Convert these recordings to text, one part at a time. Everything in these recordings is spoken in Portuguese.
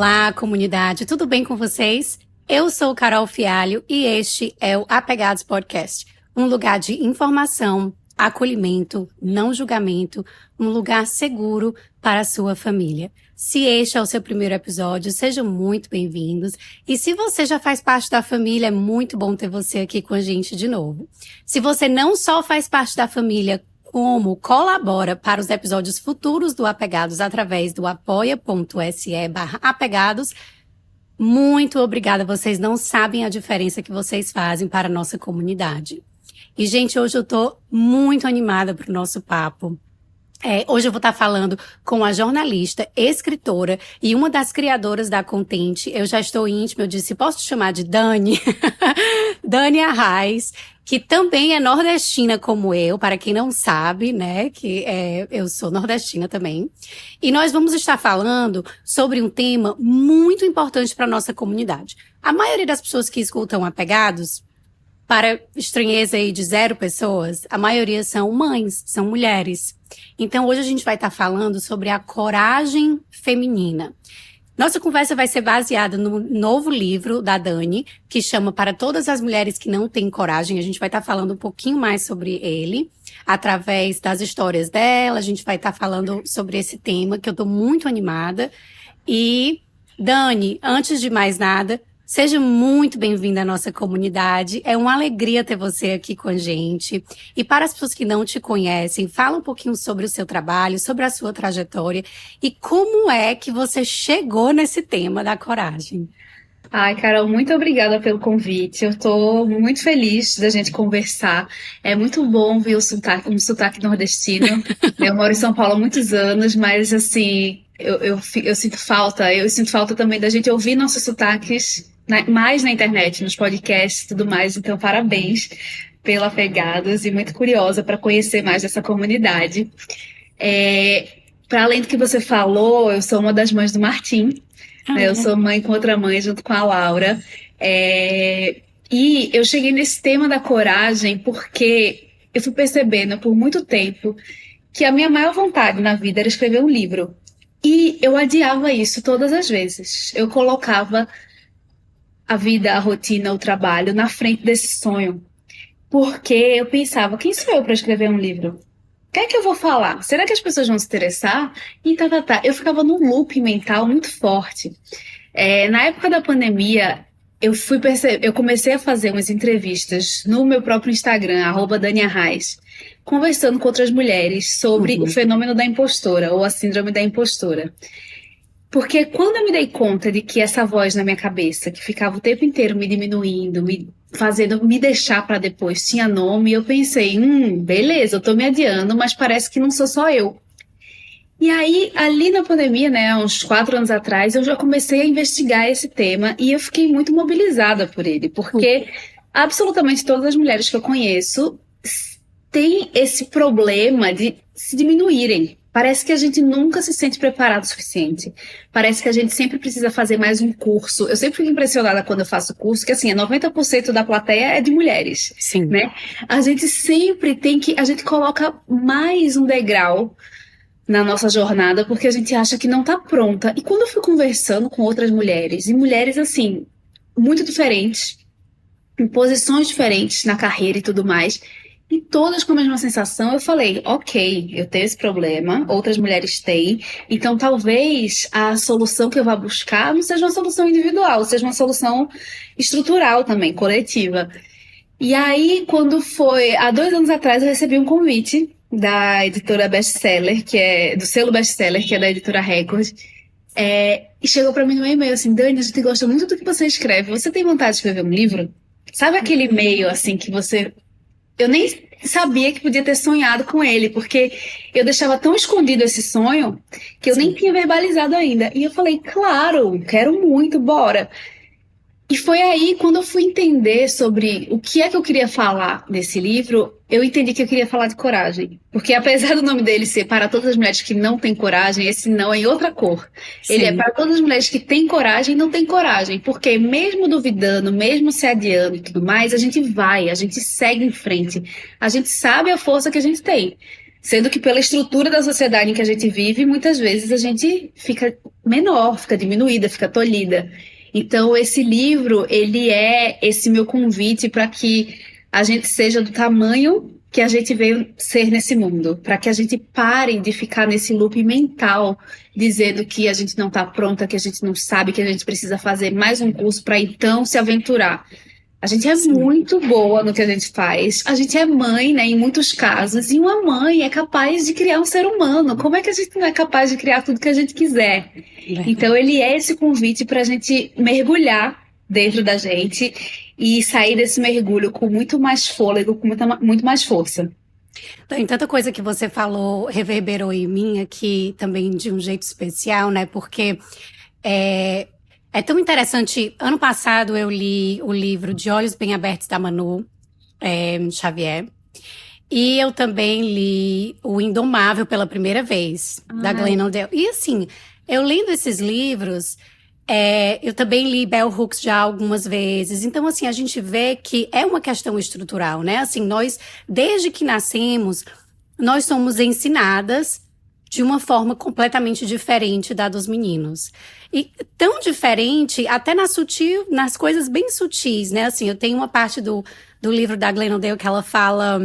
Olá, comunidade, tudo bem com vocês? Eu sou Carol Fialho e este é o Apegados Podcast, um lugar de informação, acolhimento, não julgamento, um lugar seguro para a sua família. Se este é o seu primeiro episódio, sejam muito bem-vindos. E se você já faz parte da família, é muito bom ter você aqui com a gente de novo. Se você não só faz parte da família, como colabora para os episódios futuros do Apegados através do apoia.se/apegados. Muito obrigada, vocês não sabem a diferença que vocês fazem para a nossa comunidade. E, gente, hoje eu tô muito animada para o nosso papo. Hoje eu vou estar falando com a jornalista, escritora e uma das criadoras da Contente. Eu já estou íntima, eu disse, posso te chamar de Dani? Dani Arraes, que também é nordestina como eu, para quem não sabe, né, eu sou nordestina também. E nós vamos estar falando sobre um tema muito importante para a nossa comunidade. A maioria das pessoas que escutam Apegados, para estranheza aí de 0 pessoas, a maioria são mães, são mulheres. Então hoje a gente vai estar falando sobre a coragem feminina. Nossa conversa vai ser baseada no novo livro da Dani, que chama Para Todas as Mulheres que Não Têm Coragem. A gente vai estar falando um pouquinho mais sobre ele, através das histórias dela. A gente vai estar falando sobre esse tema, que eu estou muito animada. E, Dani, antes de mais nada, seja muito bem-vinda à nossa comunidade. É uma alegria ter você aqui com a gente. E para as pessoas que não te conhecem, fala um pouquinho sobre o seu trabalho, sobre a sua trajetória e como é que você chegou nesse tema da coragem. Ai, Carol, muito obrigada pelo convite. Eu estou muito feliz da gente conversar. É muito bom ver um sotaque nordestino. Eu moro em São Paulo há muitos anos, mas assim, eu sinto falta. Eu sinto falta também da gente ouvir nossos sotaques mais na internet, nos podcasts e tudo mais. Então, parabéns pela Pegadas e muito curiosa para conhecer mais dessa comunidade. Para além do que você falou, eu sou uma das mães do Martim. Eu sou mãe com outra mãe, junto com a Laura. E eu cheguei nesse tema da coragem porque eu fui percebendo por muito tempo que a minha maior vontade na vida era escrever um livro. E eu adiava isso todas as vezes. Eu colocava a vida, a rotina, o trabalho na frente desse sonho. Porque eu pensava, quem sou eu para escrever um livro? O que é que eu vou falar? Será que as pessoas vão se interessar? E tá. Eu ficava num loop mental muito forte. Na época da pandemia, eu comecei a fazer umas entrevistas no meu próprio Instagram, @DaniArraes, conversando com outras mulheres sobre o fenômeno da impostora, ou a síndrome da impostora. Porque quando eu me dei conta de que essa voz na minha cabeça, que ficava o tempo inteiro me diminuindo, me fazendo me deixar para depois, tinha nome, eu pensei, beleza, eu tô me adiando, mas parece que não sou só eu. E aí, ali na pandemia, né, uns 4 anos atrás, eu já comecei a investigar esse tema e eu fiquei muito mobilizada por ele, porque absolutamente todas as mulheres que eu conheço têm esse problema de se diminuírem. Parece que a gente nunca se sente preparado o suficiente. Parece que a gente sempre precisa fazer mais um curso. Eu sempre fico impressionada quando eu faço curso, que assim, 90% da plateia é de mulheres. Sim. Né? A gente sempre a gente coloca mais um degrau na nossa jornada, porque a gente acha que não está pronta. E quando eu fui conversando com outras mulheres, e mulheres assim, muito diferentes, em posições diferentes na carreira e tudo mais, e todas com a mesma sensação, eu falei, ok, eu tenho esse problema, outras mulheres têm, então talvez a solução que eu vá buscar não seja uma solução individual, seja uma solução estrutural também, coletiva. E aí, quando foi, há 2 anos atrás, eu recebi um convite da editora Bestseller, do selo Bestseller, que é da editora Record, e chegou para mim no e-mail assim, Dani, a gente gosta muito do que você escreve, você tem vontade de escrever um livro? Sabe aquele e-mail assim que eu nem sabia que podia ter sonhado com ele, porque eu deixava tão escondido esse sonho que eu nem tinha verbalizado ainda. E eu falei, claro, quero muito, bora. E foi aí, quando eu fui entender sobre o que é que eu queria falar nesse livro, eu entendi que eu queria falar de coragem. Porque apesar do nome dele ser Para Todas as Mulheres que Não Têm Coragem, esse não é em outra cor. Sim. Ele é para todas as mulheres que têm coragem e não têm coragem. Porque mesmo duvidando, mesmo se adiando e tudo mais, a gente segue em frente. A gente sabe a força que a gente tem. Sendo que pela estrutura da sociedade em que a gente vive, muitas vezes a gente fica menor, fica diminuída, fica tolhida. Então, esse livro, ele é esse meu convite para que a gente seja do tamanho que a gente veio ser nesse mundo, para que a gente pare de ficar nesse loop mental, dizendo que a gente não está pronta, que a gente não sabe, que a gente precisa fazer mais um curso para então se aventurar. A gente é Sim. muito boa no que a gente faz. A gente é mãe, né, em muitos casos, e uma mãe é capaz de criar um ser humano. Como é que a gente não é capaz de criar tudo que a gente quiser? Verdade. Então, ele é esse convite para a gente mergulhar dentro da gente e sair desse mergulho com muito mais fôlego, com muito mais força. Tem tanta coisa que você falou, reverberou em mim aqui também de um jeito especial, né? Porque é, é tão interessante. Ano passado eu li o livro De Olhos Bem Abertos da Manu Xavier. E eu também li O Indomável pela primeira vez, da Ai, Glennon Doyle. E assim, eu lendo esses livros, eu também li Bell Hooks já algumas vezes. Então, assim, a gente vê que é uma questão estrutural, né? Assim, nós, desde que nascemos, nós somos ensinadas de uma forma completamente diferente da dos meninos. E tão diferente, até nas coisas bem sutis, né? Assim, eu tenho uma parte do livro da Glennon Doyle que ela fala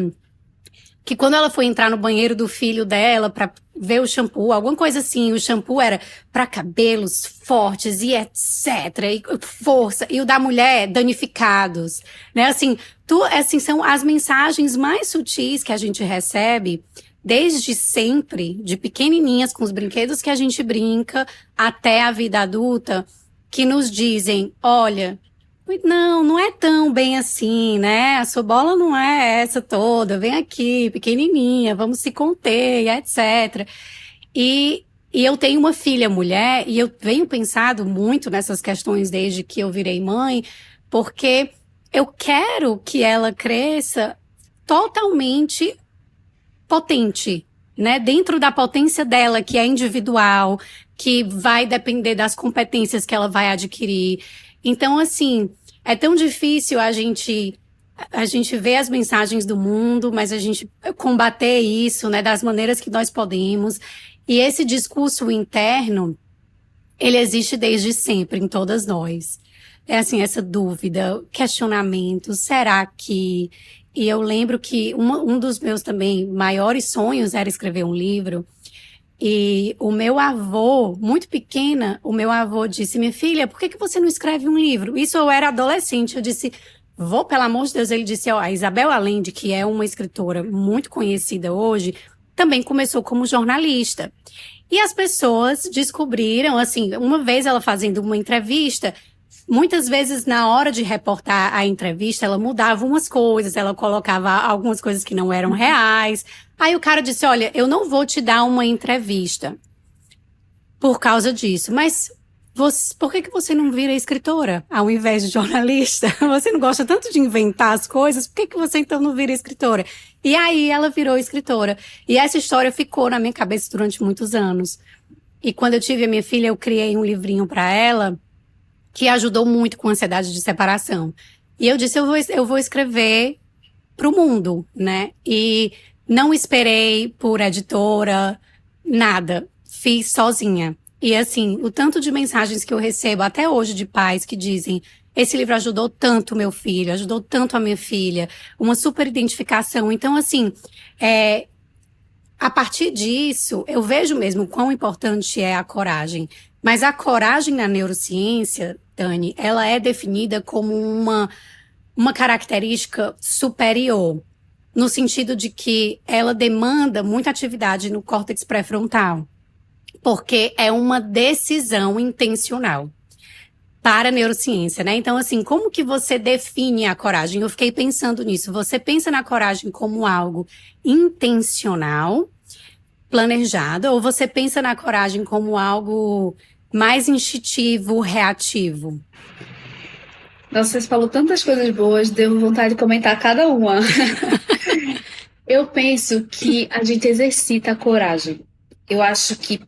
que quando ela foi entrar no banheiro do filho dela pra ver o shampoo, alguma coisa assim, o shampoo era pra cabelos fortes e etc, e força, e o da mulher danificados, né? Assim, são as mensagens mais sutis que a gente recebe desde sempre, de pequenininhas com os brinquedos que a gente brinca até a vida adulta, que nos dizem, olha, não, não é tão bem assim, né? A sua bola não é essa toda. Vem aqui, pequenininha, vamos se conter, e etc. E eu tenho uma filha mulher e eu venho pensado muito nessas questões desde que eu virei mãe, porque eu quero que ela cresça totalmente potente, né? Dentro da potência dela, que é individual, que vai depender das competências que ela vai adquirir. Então, assim, é tão difícil a gente ver as mensagens do mundo, mas a gente combater isso, né, das maneiras que nós podemos. E esse discurso interno, ele existe desde sempre em todas nós. É assim, essa dúvida, questionamento, será que... E eu lembro que um dos meus também maiores sonhos era escrever um livro. E o meu avô, muito pequena, o meu avô disse, minha filha, por que que você não escreve um livro? Isso eu era adolescente, eu disse, vou, pelo amor de Deus. Ele disse, ó, a Isabel Allende, que é uma escritora muito conhecida hoje, também começou como jornalista. E as pessoas descobriram, assim, uma vez ela fazendo uma entrevista, muitas vezes na hora de reportar a entrevista, ela mudava umas coisas, ela colocava algumas coisas que não eram reais. Aí o cara disse, olha, eu não vou te dar uma entrevista por causa disso, mas por que que você não vira escritora ao invés de jornalista? Você não gosta tanto de inventar as coisas, por que que você então não vira escritora? E aí ela virou escritora. E essa história ficou na minha cabeça durante muitos anos. E quando eu tive a minha filha, eu criei um livrinho para ela que ajudou muito com a ansiedade de separação. E eu disse, eu vou escrever pro mundo, né? E não esperei por editora, nada. Fiz sozinha. E assim, o tanto de mensagens que eu recebo até hoje de pais que dizem, esse livro ajudou tanto meu filho, ajudou tanto a minha filha, uma super identificação. Então, assim, a partir disso, eu vejo mesmo quão importante é a coragem. Mas a coragem na neurociência, Dani, ela é definida como uma característica superior, no sentido de que ela demanda muita atividade no córtex pré-frontal, porque é uma decisão intencional para a neurociência, né? Então, assim, como que você define a coragem? Eu fiquei pensando nisso. Você pensa na coragem como algo intencional, planejado, ou você pensa na coragem como algo mais instintivo, reativo? Nossa, vocês falou tantas coisas boas, deu vontade de comentar cada uma. Eu penso que a gente exercita a coragem. Eu acho que,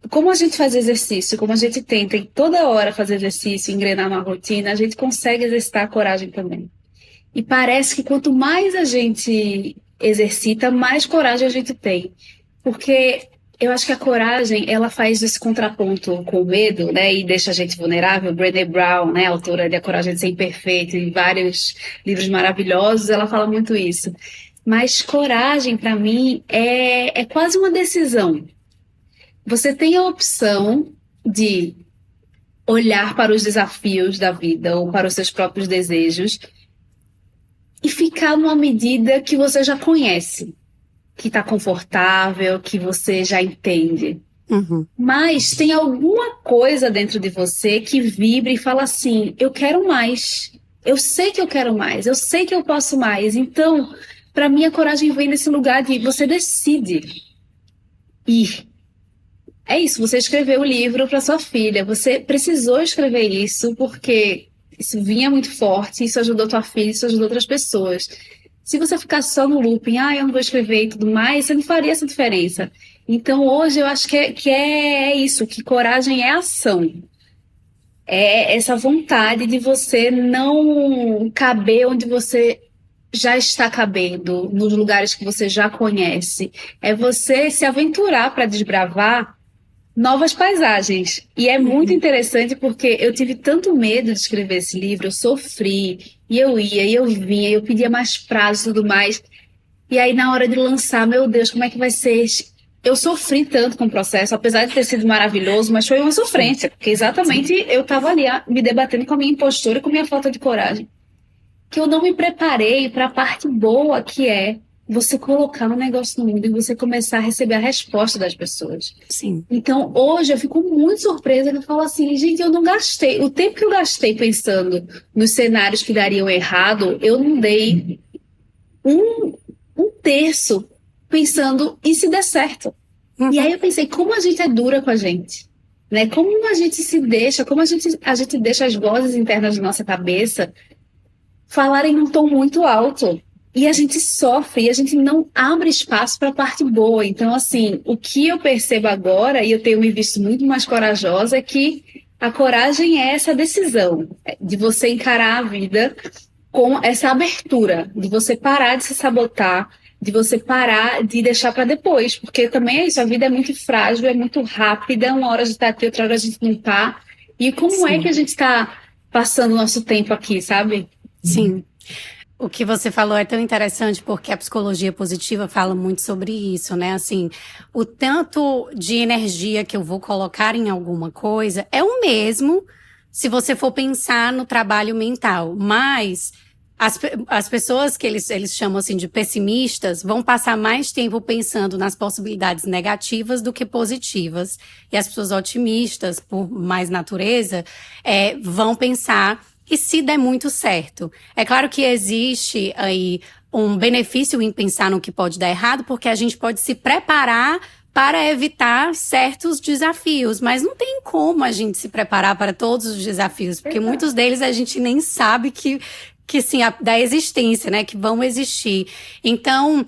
como a gente faz exercício, como a gente tenta em toda hora fazer exercício, engrenar uma rotina, a gente consegue exercitar a coragem também. E parece que quanto mais a gente exercita, mais coragem a gente tem. Porque eu acho que a coragem, ela faz esse contraponto com o medo, né? E deixa a gente vulnerável. Brené Brown, né? Autora de A Coragem de Ser Imperfeito, e vários livros maravilhosos, ela fala muito isso. Mas coragem, para mim, é quase uma decisão. Você tem a opção de olhar para os desafios da vida ou para os seus próprios desejos e ficar numa medida que você já conhece, que está confortável, que você já entende. Uhum. Mas tem alguma coisa dentro de você que vibra e fala assim: eu quero mais. Eu sei que eu quero mais. Eu sei que eu posso mais. Então, para mim, a coragem vem desse lugar de você decide ir. É isso, você escreveu o livro para sua filha. Você precisou escrever isso porque isso vinha muito forte, isso ajudou tua filha, isso ajudou outras pessoas. Se você ficasse só no looping, eu não vou escrever e tudo mais, você não faria essa diferença. Então, hoje, eu acho que é isso, que coragem é ação. É essa vontade de você não caber onde você já está cabendo, nos lugares que você já conhece. É você se aventurar para desbravar novas paisagens. E é muito interessante porque eu tive tanto medo de escrever esse livro, eu sofri, e eu ia, e eu vinha, e eu pedia mais prazo e tudo mais. E aí, na hora de lançar, meu Deus, como é que vai ser? Eu sofri tanto com o processo, apesar de ter sido maravilhoso, mas foi uma sofrência, porque exatamente eu estava ali me debatendo com a minha impostura e com a minha falta de coragem. Que eu não me preparei para a parte boa que é você colocar um negócio no mundo e você começar a receber a resposta das pessoas. Sim. Então, hoje eu fico muito surpresa que eu falo assim, gente, eu não gastei. O tempo que eu gastei pensando nos cenários que dariam errado, eu não dei um terço pensando e se der certo. E aí eu pensei, como a gente é dura com a gente, né? Como a gente se deixa, como a gente deixa as vozes internas da nossa cabeça falarem num tom muito alto. E a gente sofre, e a gente não abre espaço para a parte boa. Então, assim, o que eu percebo agora, e eu tenho me visto muito mais corajosa, é que a coragem é essa decisão de você encarar a vida com essa abertura, de você parar de se sabotar, de você parar de deixar para depois. Porque também é isso, a vida é muito frágil, é muito rápida, uma hora a gente está aqui, outra hora a gente não está. E como é que a gente está passando o nosso tempo aqui, sabe? Sim. O que você falou é tão interessante porque a psicologia positiva fala muito sobre isso, né? Assim, o tanto de energia que eu vou colocar em alguma coisa é o mesmo se você for pensar no trabalho mental, mas as pessoas que eles chamam assim de pessimistas vão passar mais tempo pensando nas possibilidades negativas do que positivas. E as pessoas otimistas, por mais natureza, vão pensar e se der muito certo. É claro que existe aí um benefício em pensar no que pode dar errado, porque a gente pode se preparar para evitar certos desafios, mas não tem como a gente se preparar para todos os desafios, porque muitos deles a gente nem sabe que sim, da existência, né, que vão existir. Então,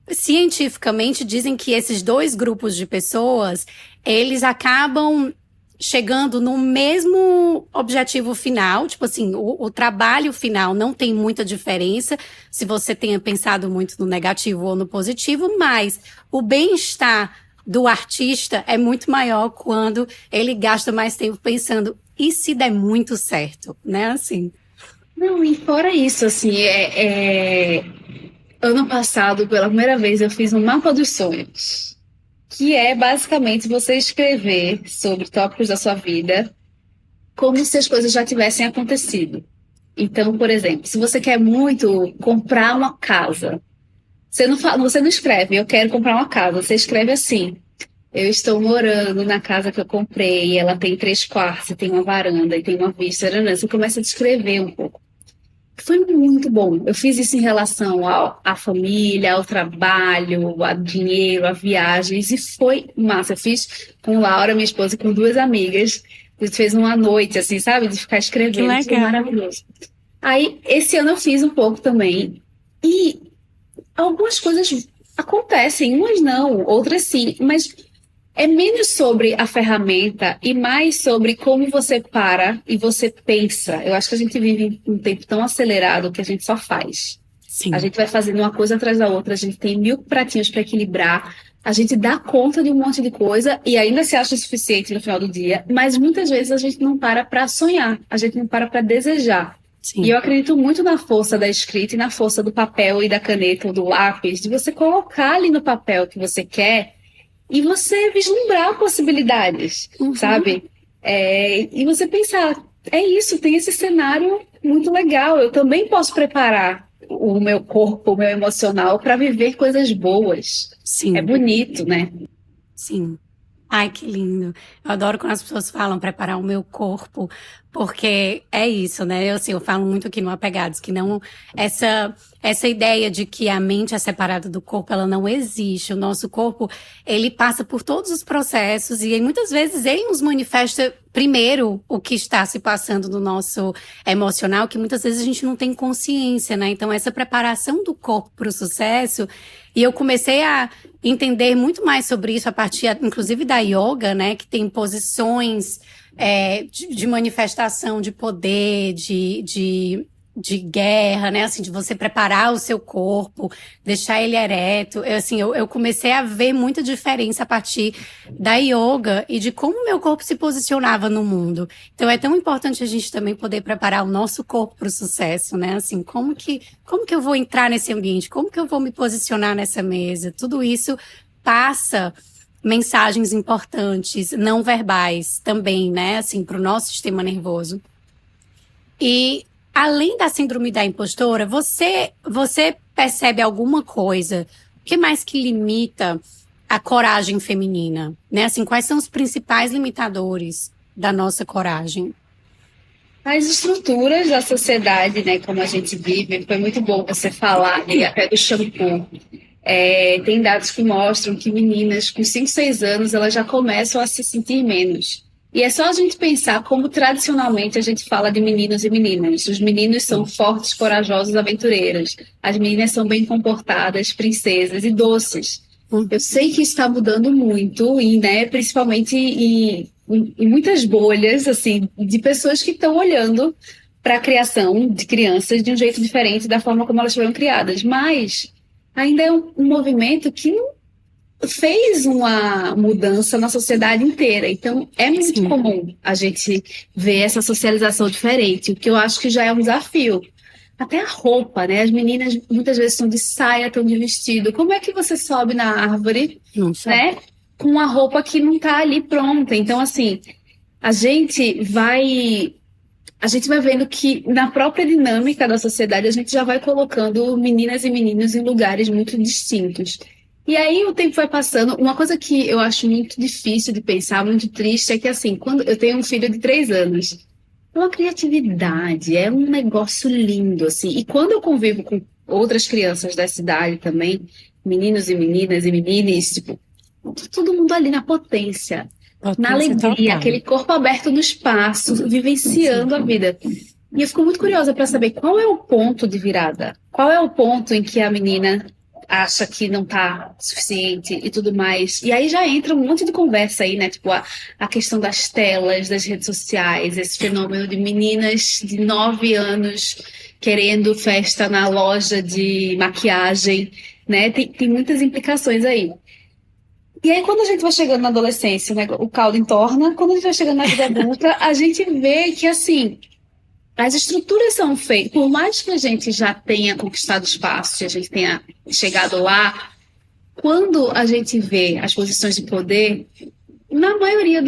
cientificamente dizem que esses dois grupos de pessoas, eles acabam chegando no mesmo objetivo final, tipo assim, o trabalho final não tem muita diferença se você tenha pensado muito no negativo ou no positivo, mas o bem-estar do artista é muito maior quando ele gasta mais tempo pensando, e se der muito certo, né, assim. Não, e fora isso, assim, ano passado, pela primeira vez, eu fiz um mapa dos sonhos, que é basicamente você escrever sobre tópicos da sua vida como se as coisas já tivessem acontecido. Então, por exemplo, se você quer muito comprar uma casa, você não escreve, eu quero comprar uma casa, você escreve assim: eu estou morando na casa que eu comprei, ela tem 3 quartos, tem uma varanda e tem uma vista, você começa a descrever um pouco. Foi muito bom. Eu fiz isso em relação à família, ao trabalho, ao dinheiro, a viagens, e foi massa. Eu fiz com Laura, minha esposa, e com 2 amigas. A gente fez uma noite, assim, sabe? De ficar escrevendo. Que legal. Foi maravilhoso. Aí, esse ano eu fiz um pouco também. E algumas coisas acontecem, umas não, outras sim, mas é menos sobre a ferramenta e mais sobre como você para e você pensa. Eu acho que a gente vive um tempo tão acelerado que a gente só faz. Sim. A gente vai fazendo uma coisa atrás da outra, a gente tem 1.000 pratinhos para equilibrar, a gente dá conta de um monte de coisa e ainda se acha suficiente no final do dia, mas muitas vezes a gente não para sonhar, a gente não para desejar. E Sim. eu acredito muito na força da escrita e na força do papel e da caneta ou do lápis, de você colocar ali no papel o que você quer e você vislumbrar possibilidades, Uhum. sabe? E você pensar, é isso, tem esse cenário muito legal. Eu também posso preparar o meu corpo, o meu emocional para viver coisas boas. É Sim. bonito, né? Sim. Ai, que lindo. Eu adoro quando as pessoas falam preparar o meu corpo, porque é isso, né? Eu falo muito aqui no Apegados, que não, essa ideia de que a mente é separada do corpo, ela não existe. O nosso corpo, ele passa por todos os processos e aí, muitas vezes ele nos manifesta primeiro o que está se passando no nosso emocional, que muitas vezes a gente não tem consciência, né? Então, essa preparação do corpo para o sucesso, e eu comecei a entender muito mais sobre isso a partir, inclusive, da yoga, né? Que tem posições de manifestação de poder, de guerra, né? Assim, de você preparar o seu corpo, deixar ele ereto. Eu comecei a ver muita diferença a partir da yoga e de como meu corpo se posicionava no mundo. Então, é tão importante a gente também poder preparar o nosso corpo para o sucesso, né? Assim, como que eu vou entrar nesse ambiente? Como que eu vou me posicionar nessa mesa? Tudo isso passa mensagens importantes, não verbais também, né? Assim, para o nosso sistema nervoso. E além da síndrome da impostora, você percebe alguma coisa? O que mais que limita a coragem feminina, né? Assim, quais são os principais limitadores da nossa coragem? As estruturas da sociedade, né, como a gente vive, foi muito bom você falar aí até do shampoo. Tem dados que mostram que meninas com 5, 6 anos elas já começam a se sentir menos. E é só a gente pensar como tradicionalmente a gente fala de meninos e meninas. Os meninos são fortes, corajosos, aventureiros. As meninas são bem comportadas, princesas e doces. Hum. Eu sei que isso está mudando muito, e, né, principalmente em muitas bolhas assim, de pessoas que estão olhando para a criação de crianças de um jeito diferente da forma como elas foram criadas. Mas ainda é um movimento que não fez uma mudança na sociedade inteira. Então, é muito Sim, comum a gente ver essa socialização diferente, o que eu acho que já é um desafio. Até a roupa, né? As meninas muitas vezes estão de saia, estão de vestido. Como é que você sobe na árvore, não sabe. né? Com uma roupa que não está ali pronta. Então, assim, a gente vai a gente vai vendo que na própria dinâmica da sociedade a gente já vai colocando meninas e meninos em lugares muito distintos. E aí o tempo vai passando. Uma coisa que eu acho muito difícil de pensar, muito triste, é que assim, quando eu tenho um filho de 3 anos, é uma criatividade, é um negócio lindo, assim. E quando eu convivo com outras crianças da cidade também, meninos e meninas e menines, tipo, todo mundo ali na potência, na Potência alegria, total. aquele corpo aberto no espaço, Sim. vivenciando a vida. E eu fico muito curiosa para saber qual é o ponto de virada. Qual é o ponto em que a menina acha que não tá suficiente e tudo mais. E aí já entra um monte de conversa aí, né? Tipo, a questão das telas, das redes sociais, esse fenômeno de meninas de 9 anos querendo festa na loja de maquiagem, né? Tem muitas implicações aí. E aí, quando a gente vai chegando na adolescência, né, o caldo entorna, quando a gente vai chegando na vida adulta, a gente vê que, assim, as estruturas são feitas, por mais que a gente já tenha conquistado espaço, e a gente tenha chegado lá, quando a gente vê as posições de poder, na maioria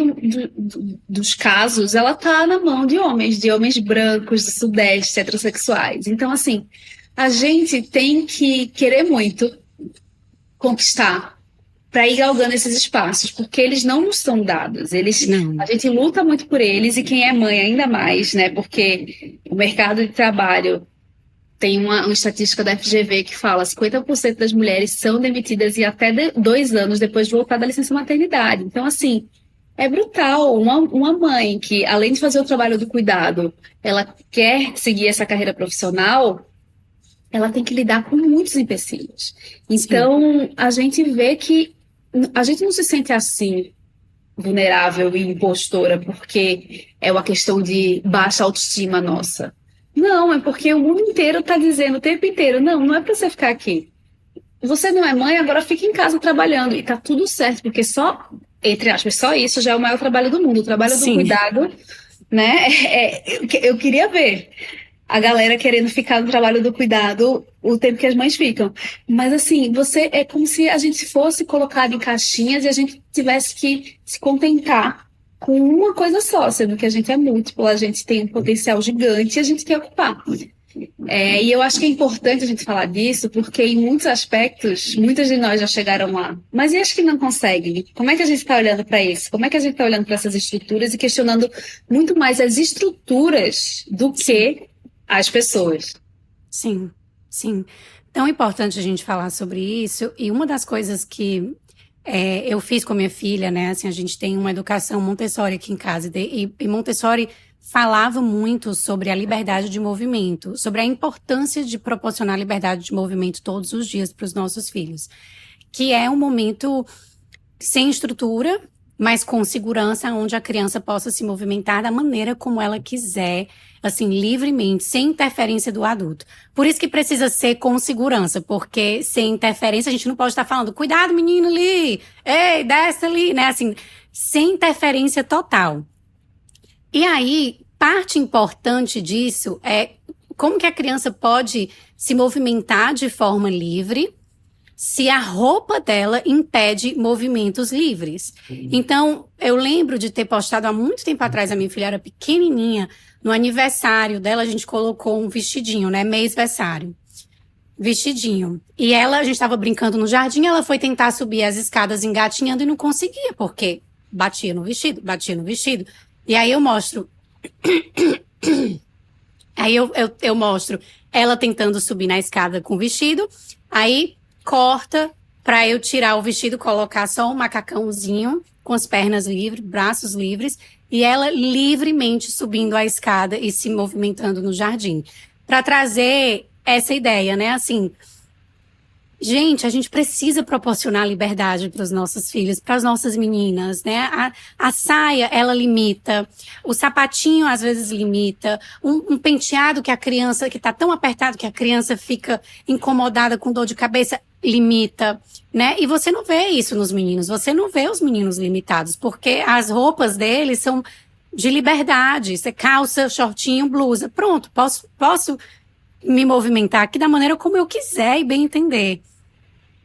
dos casos, ela está na mão de homens brancos, do sudeste, heterossexuais. Então, assim, a gente tem que querer muito conquistar para ir galgando esses espaços, porque eles não nos são dados. A Não. gente luta muito por eles e quem é mãe ainda mais, né? Porque o mercado de trabalho tem uma estatística da FGV que fala que 50% das mulheres são demitidas e até 2 anos depois de voltar da licença maternidade. Então, assim, é brutal. Uma mãe que, além de fazer o trabalho do cuidado, ela quer seguir essa carreira profissional, ela tem que lidar com muitos empecilhos. Sim. Então, a gente vê que a gente não se sente assim, vulnerável e impostora, porque é uma questão de baixa autoestima nossa. Não, é porque o mundo inteiro está dizendo o tempo inteiro, não, não é para você ficar aqui. Você não é mãe, agora fica em casa trabalhando. E tá tudo certo, porque só, entre aspas, só isso já é o maior trabalho do mundo. O trabalho do Sim, cuidado, né? Eu queria ver a galera querendo ficar no trabalho do cuidado o tempo que as mães ficam. Mas assim, você é como se a gente fosse colocado em caixinhas e a gente tivesse que se contentar com uma coisa só, sendo que a gente é múltiplo, a gente tem um potencial gigante e a gente quer ocupar. E eu acho que é importante a gente falar disso, porque em muitos aspectos, muitas de nós já chegaram lá. Mas e as que não conseguem? Como é que a gente está olhando para isso? Como é que a gente está olhando para essas estruturas e questionando muito mais as estruturas do sim, que as pessoas? sim, sim. Tão importante a gente falar sobre isso. E uma das coisas que eu fiz com a minha filha, né? Assim, a gente tem uma educação Montessori aqui em casa. E Montessori falava muito sobre a liberdade de movimento, sobre a importância de proporcionar liberdade de movimento todos os dias para os nossos filhos, que é um momento sem estrutura, mas com segurança, onde a criança possa se movimentar da maneira como ela quiser, assim, livremente, sem interferência do adulto. Por isso que precisa ser com segurança, porque sem interferência a gente não pode estar falando, cuidado, menino ali, ei, desce ali, né? Assim, sem interferência total. E aí, parte importante disso é como que a criança pode se movimentar de forma livre se a roupa dela impede movimentos livres. Então, eu lembro de ter postado há muito tempo atrás, a minha filha era pequenininha, no aniversário dela a gente colocou um vestidinho, né, mêsversário, vestidinho. E ela, a gente estava brincando no jardim, ela foi tentar subir as escadas engatinhando e não conseguia, porque batia no vestido, batia no vestido. E aí eu mostro, aí eu mostro ela tentando subir na escada com o vestido, aí corta pra eu tirar o vestido, colocar só um macacãozinho com as pernas livres, braços livres, e ela livremente subindo a escada e se movimentando no jardim. Pra trazer essa ideia, né? Assim, gente, a gente precisa proporcionar liberdade para os nossos filhos, para as nossas meninas, né? A saia, ela limita, o sapatinho às vezes limita, um penteado que a criança, que tá tão apertado que a criança fica incomodada com dor de cabeça, limita, né? E você não vê isso nos meninos, você não vê os meninos limitados, porque as roupas deles são de liberdade, você calça, shortinho, blusa, pronto, posso me movimentar aqui da maneira como eu quiser e bem entender.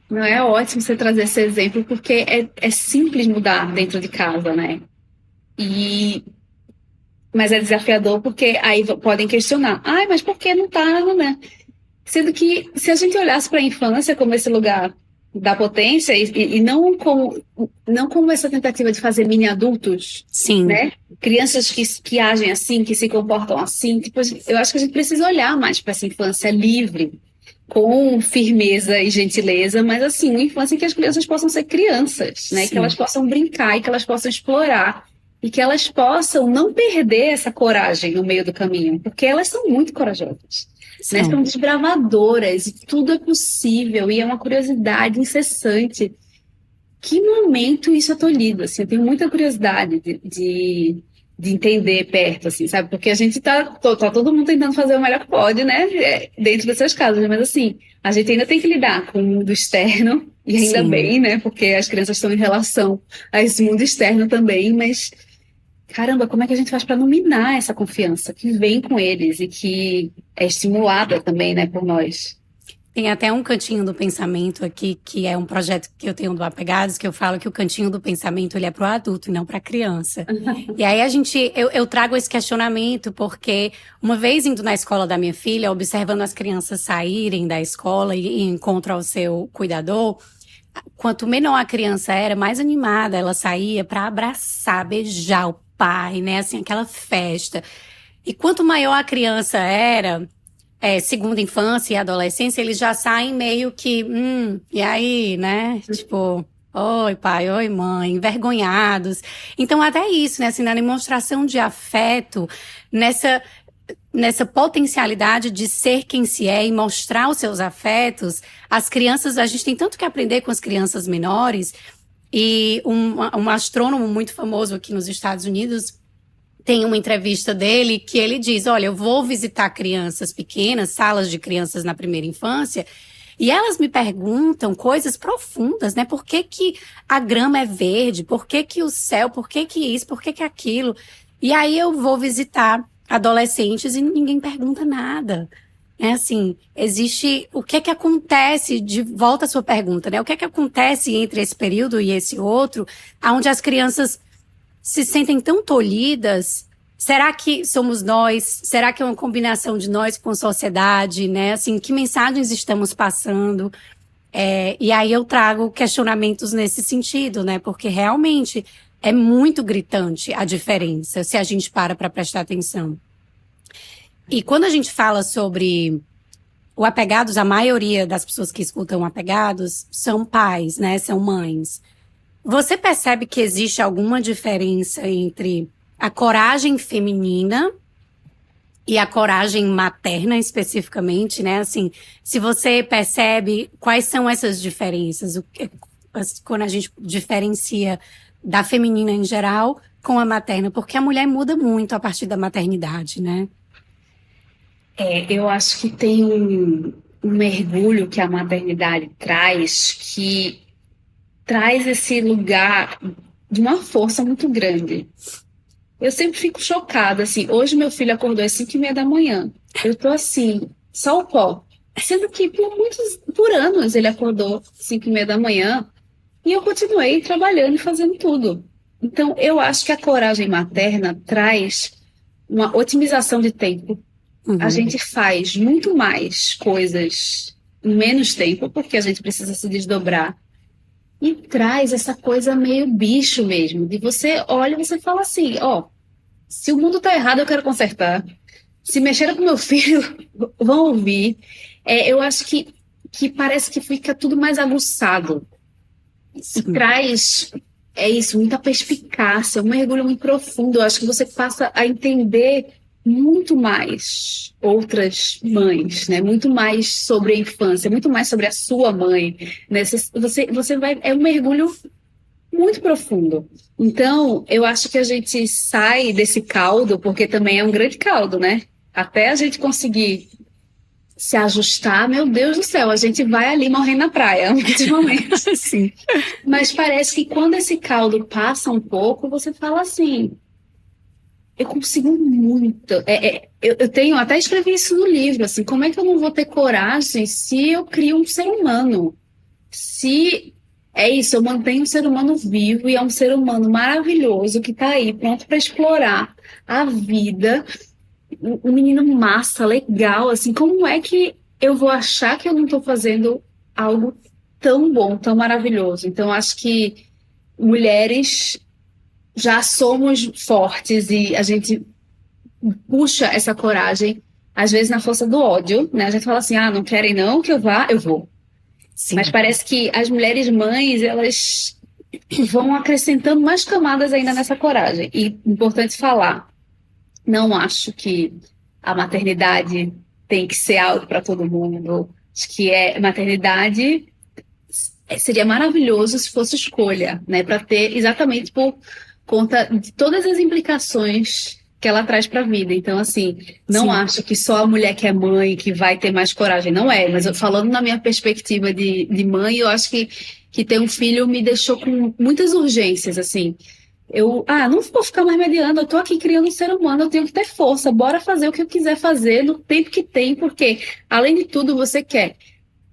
Não é ótimo você trazer esse exemplo, porque é simples mudar dentro de casa, né? E, mas é desafiador porque aí podem questionar. Ai, mas por que não tá, né? Sendo que se a gente olhasse para a infância como esse lugar da potência e não como essa tentativa de fazer mini adultos, Sim, né? Crianças que agem assim, que se comportam assim, tipo, eu acho que a gente precisa olhar mais para essa infância livre, com firmeza e gentileza, mas assim, uma infância em que as crianças possam ser crianças, né? Que elas sim, possam brincar e que elas possam explorar e que elas possam não perder essa coragem no meio do caminho, porque elas são muito corajosas, né? São são. desbravadoras e tudo é possível e é uma curiosidade incessante. Que momento isso é tolhido, assim, eu tenho muita curiosidade de entender perto, assim, sabe? Porque a gente tá todo mundo tentando fazer o melhor que pode, né? Dentro das suas casas, mas assim, a gente ainda tem que lidar com o mundo externo, e ainda Sim. bem, né? Porque as crianças estão em relação a esse mundo externo também, mas caramba, como é que a gente faz para não minar essa confiança que vem com eles e que é estimulada também, né, por nós? Tem até um cantinho do pensamento aqui, que é um projeto que eu tenho do Apegados, que eu falo que o cantinho do pensamento ele é para o adulto e não para a criança. E aí eu trago esse questionamento porque uma vez indo na escola da minha filha, observando as crianças saírem da escola e encontrar o seu cuidador, quanto menor a criança era, mais animada ela saía para abraçar, beijar o pai, né? Assim, aquela festa. E quanto maior a criança era, segunda infância e adolescência, eles já saem meio que, e aí, né? Tipo, oi pai, oi mãe, envergonhados. Então, até isso, né? Assim, na demonstração de afeto, nessa potencialidade de ser quem se é e mostrar os seus afetos, as crianças, a gente tem tanto que aprender com as crianças menores. E um astrônomo muito famoso aqui nos Estados Unidos Tem uma entrevista dele que ele diz, olha, eu vou visitar crianças pequenas, salas de crianças na primeira infância, e elas me perguntam coisas profundas, né? Por que que a grama é verde? Por que que o céu? Por que que isso? Por que que aquilo? E aí eu vou visitar adolescentes e ninguém pergunta nada. É assim, existe o que é que acontece, de volta à sua pergunta, né? O que é que acontece entre esse período e esse outro, onde as crianças se sentem tão tolhidas? Será que somos nós? Será que é uma combinação de nós com a sociedade, né? Assim, que mensagens estamos passando? E aí eu trago questionamentos nesse sentido, né? Porque realmente é muito gritante a diferença, se a gente para prestar atenção. E quando a gente fala sobre o apegados, a maioria das pessoas que escutam apegados são pais, né? São mães. Você percebe que existe alguma diferença entre a coragem feminina e a coragem materna especificamente, né? Assim, se você percebe quais são essas diferenças, quando a gente diferencia da feminina em geral com a materna, porque a mulher muda muito a partir da maternidade, né? Eu acho que tem um mergulho que a maternidade traz, que traz esse lugar de uma força muito grande. Eu sempre fico chocada, assim, hoje meu filho acordou às 5:30 da manhã. Eu tô assim, só o pó. Sendo que por anos ele acordou às 5:30 da manhã e eu continuei trabalhando e fazendo tudo. Então, eu acho que a coragem materna traz uma otimização de tempo. A gente faz muito mais coisas em menos tempo, porque a gente precisa se desdobrar. E traz essa coisa meio bicho mesmo, de você olha e você fala assim, ó, se o mundo tá errado, eu quero consertar. Se mexeram com meu filho, vão ouvir. Eu acho que parece que fica tudo mais aguçado. E traz, isso, muita perspicácia, um mergulho muito profundo. Eu acho que você passa a entender muito mais outras mães, né? Muito mais sobre a infância, muito mais sobre a sua mãe, né? Você vai, é um mergulho muito profundo. Então, eu acho que a gente sai desse caldo, porque também é um grande caldo, né? Até a gente conseguir se ajustar, meu Deus do céu, a gente vai ali morrer na praia, ultimamente. Sim. Mas parece que quando esse caldo passa um pouco, você fala assim, eu consigo muito. Eu tenho, até escrevi isso no livro, assim, como é que eu não vou ter coragem se eu crio um ser humano? Se é isso, eu mantenho um ser humano vivo e é um ser humano maravilhoso que está aí, pronto para explorar a vida, um menino massa, legal, assim, como é que eu vou achar que eu não estou fazendo algo tão bom, tão maravilhoso? Então, acho que mulheres já somos fortes e a gente puxa essa coragem, às vezes na força do ódio, né? A gente fala assim, não querem não que eu vá, eu vou. Sim. Mas parece que as mulheres mães, elas vão acrescentando mais camadas ainda nessa coragem. E importante falar, não acho que a maternidade tem que ser algo para todo mundo. Acho que maternidade seria maravilhoso se fosse escolha, né? Para ter exatamente por conta de todas as implicações que ela traz para a vida. Então, assim, não acho que só a mulher que é mãe que vai ter mais coragem. Não é, mas falando na minha perspectiva de mãe, eu acho que ter um filho me deixou com muitas urgências, assim. Eu, não vou ficar mais mediando, eu tô aqui criando um ser humano, eu tenho que ter força, bora fazer o que eu quiser fazer no tempo que tem, porque, além de tudo, você quer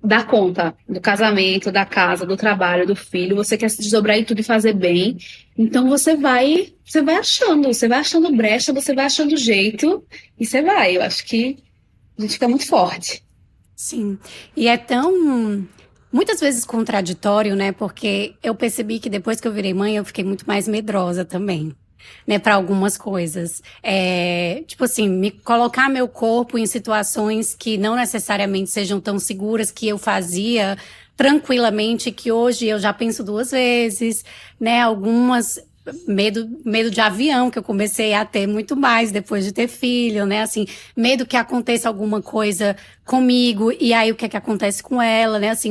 dar conta do casamento, da casa, do trabalho, do filho, você quer se desdobrar em tudo e fazer bem, então você vai achando brecha, você vai achando jeito, e você vai, eu acho que a gente fica muito forte. Sim, e é tão, muitas vezes contraditório, né, porque eu percebi que depois que eu virei mãe, eu fiquei muito mais medrosa também, né, para algumas coisas. Tipo assim, me colocar meu corpo em situações que não necessariamente sejam tão seguras, que eu fazia tranquilamente, que hoje eu já penso duas vezes, né, algumas medo de avião, que eu comecei a ter muito mais depois de ter filho, né, assim, medo que aconteça alguma coisa comigo, e aí o que é que acontece com ela, né, assim,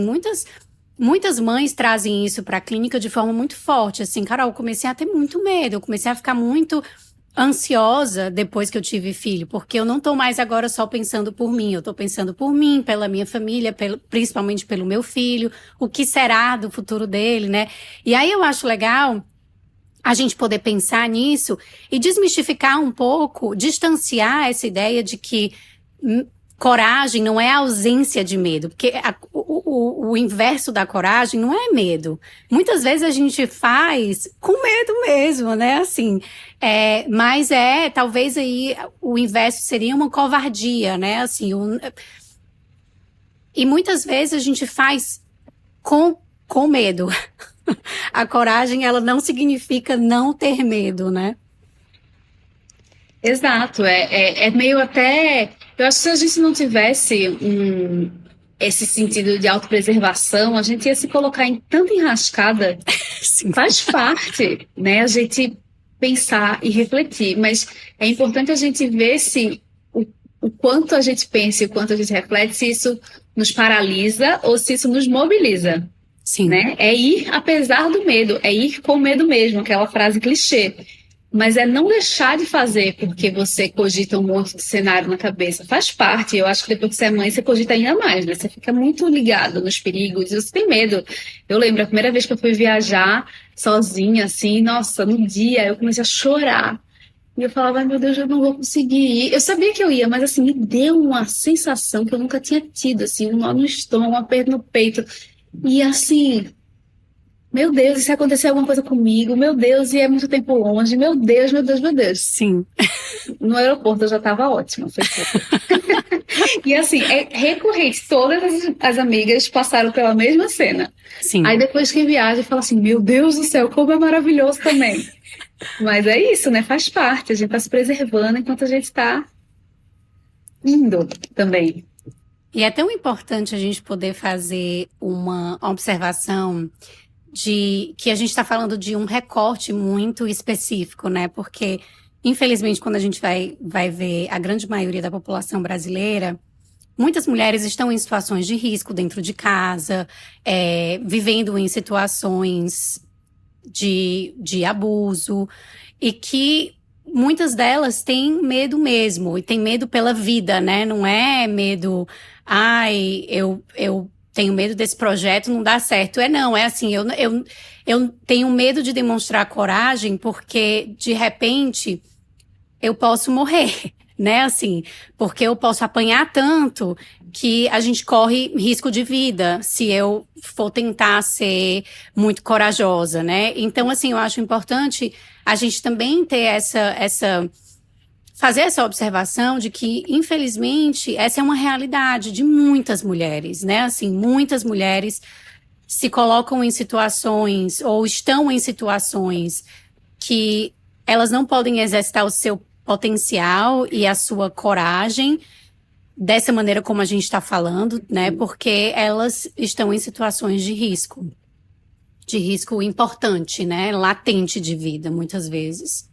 muitas mães trazem isso para a clínica de forma muito forte, assim, Carol, eu comecei a ter muito medo, eu comecei a ficar muito ansiosa depois que eu tive filho, porque eu não tô mais agora só pensando por mim, eu tô pensando por mim, pela minha família, principalmente pelo meu filho, o que será do futuro dele, né? E aí eu acho legal a gente poder pensar nisso e desmistificar um pouco, distanciar essa ideia de que coragem não é ausência de medo, porque o inverso da coragem não é medo. Muitas vezes a gente faz com medo mesmo, né? Assim, mas talvez aí o inverso seria uma covardia, né? Assim, e muitas vezes a gente faz com medo. A coragem, ela não significa não ter medo, né? Exato, é meio até. Eu acho que se a gente não tivesse esse sentido de autopreservação, a gente ia se colocar em tanta enrascada. Sim. Faz parte, né? A gente pensar e refletir, mas é importante a gente ver se o quanto a gente pensa e o quanto a gente reflete, se isso nos paralisa ou se isso nos mobiliza, Sim. né? É ir apesar do medo, é ir com medo mesmo, aquela frase clichê. Mas é não deixar de fazer porque você cogita um monte de cenário na cabeça. Faz parte. Eu acho que depois que você é mãe, você cogita ainda mais, né? Você fica muito ligado nos perigos e você tem medo. Eu lembro a primeira vez que eu fui viajar sozinha, assim, nossa, no dia eu comecei a chorar. E eu falava, ai meu Deus, eu não vou conseguir ir. Eu sabia que eu ia, mas assim, me deu uma sensação que eu nunca tinha tido, assim, um nó no estômago, um aperto no peito. E assim, meu Deus, e se acontecer alguma coisa comigo? Meu Deus, e é muito tempo longe. Meu Deus, meu Deus, meu Deus. Sim. No aeroporto eu já estava ótima, foi tudo. E assim, é recorrente. Todas as amigas passaram pela mesma cena. Sim. Aí depois que viaja, fala assim, meu Deus do céu, como é maravilhoso também. Mas é isso, né? Faz parte. A gente está se preservando enquanto a gente está indo também. E é tão importante a gente poder fazer uma observação de que a gente está falando de um recorte muito específico, né? Porque, infelizmente, quando a gente vai ver a grande maioria da população brasileira, muitas mulheres estão em situações de risco dentro de casa, vivendo em situações de abuso, e que muitas delas têm medo mesmo, e têm medo pela vida, né? Não é medo, ai, eu tenho medo desse projeto não dar certo. Não, é assim, eu tenho medo de demonstrar coragem porque, de repente, eu posso morrer, né? Assim, porque eu posso apanhar tanto que a gente corre risco de vida se eu for tentar ser muito corajosa, né? Então, assim, eu acho importante a gente também ter fazer essa observação de que, infelizmente, essa é uma realidade de muitas mulheres, né? Assim, muitas mulheres se colocam em situações ou estão em situações que elas não podem exercitar o seu potencial e a sua coragem dessa maneira como a gente está falando, né? Porque elas estão em situações de risco importante, né? Latente de vida, muitas vezes.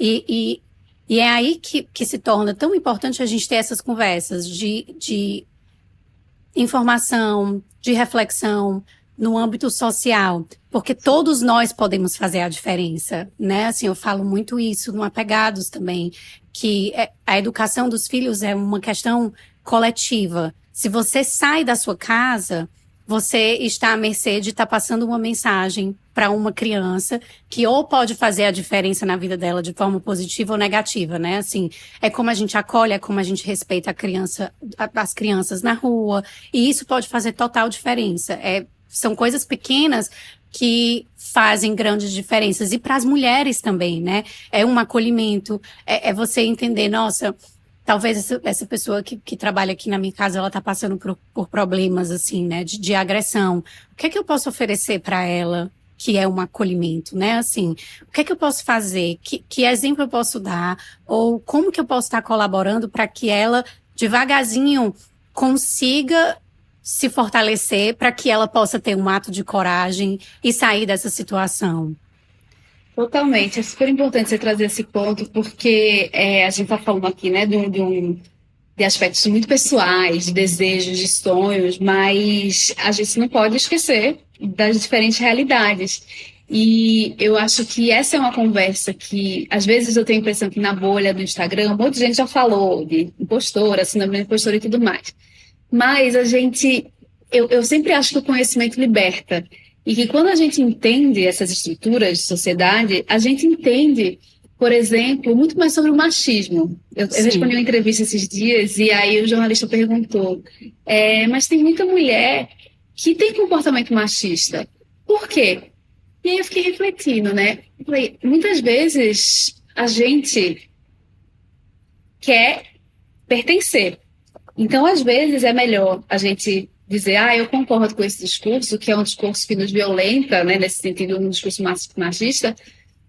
E é aí que se torna tão importante a gente ter essas conversas de informação, de reflexão no âmbito social, porque todos nós podemos fazer a diferença, né? Assim, eu falo muito isso no Apegados também, que a educação dos filhos é uma questão coletiva. Se você sai da sua casa, você está à mercê de estar passando uma mensagem para uma criança que ou pode fazer a diferença na vida dela de forma positiva ou negativa, né? Assim, é como a gente acolhe, é como a gente respeita as crianças na rua, e isso pode fazer total diferença. São coisas pequenas que fazem grandes diferenças. E para as mulheres também, né? É um acolhimento, é você entender, nossa, talvez essa pessoa que trabalha aqui na minha casa, ela tá passando por problemas, assim, né? De agressão. O que é que eu posso oferecer para ela que é um acolhimento, né? Assim, o que é que eu posso fazer? Que exemplo eu posso dar? Ou como que eu posso estar colaborando para que ela, devagarzinho, consiga se fortalecer para que ela possa ter um ato de coragem e sair dessa situação? Totalmente, é super importante você trazer esse ponto, porque a gente está falando aqui, né, de aspectos muito pessoais, de desejos, de sonhos, mas a gente não pode esquecer das diferentes realidades. E eu acho que essa é uma conversa que, às vezes, eu tenho a impressão que na bolha do Instagram, um monte de gente já falou de impostora, síndrome de impostora e tudo mais. Mas eu sempre acho que o conhecimento liberta. E que quando a gente entende essas estruturas de sociedade, a gente entende, por exemplo, muito mais sobre o machismo. Eu respondi Sim, uma entrevista esses dias e aí o jornalista perguntou, mas tem muita mulher que tem comportamento machista. Por quê? E aí eu fiquei refletindo, né? Eu falei, muitas vezes a gente quer pertencer. Então, às vezes, é melhor a gente dizer, eu concordo com esse discurso, que é um discurso que nos violenta, né, nesse sentido, um discurso machista,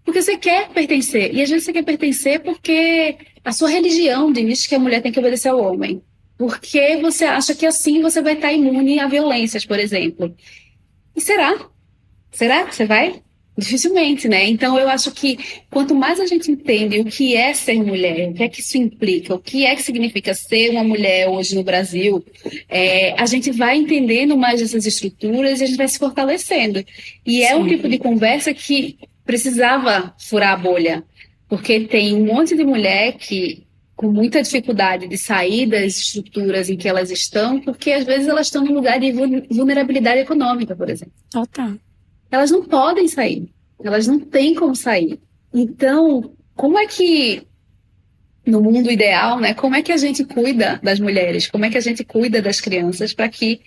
porque você quer pertencer. E às vezes você quer pertencer porque a sua religião diz que a mulher tem que obedecer ao homem. Porque você acha que assim você vai estar imune a violências, por exemplo. E será? Será que você vai? Dificilmente, né? Então, eu acho que quanto mais a gente entende o que é ser mulher, o que é que isso implica, o que é que significa ser uma mulher hoje no Brasil, a gente vai entendendo mais essas estruturas e a gente vai se fortalecendo. E é um tipo de sim. conversa que precisava furar a bolha, porque tem um monte de mulher que com muita dificuldade de sair das estruturas em que elas estão, porque às vezes elas estão num lugar de vulnerabilidade econômica, por exemplo. Total. Elas não podem sair, elas não têm como sair. Então, como é que, no mundo ideal, né, como é que a gente cuida das mulheres? Como é que a gente cuida das crianças para que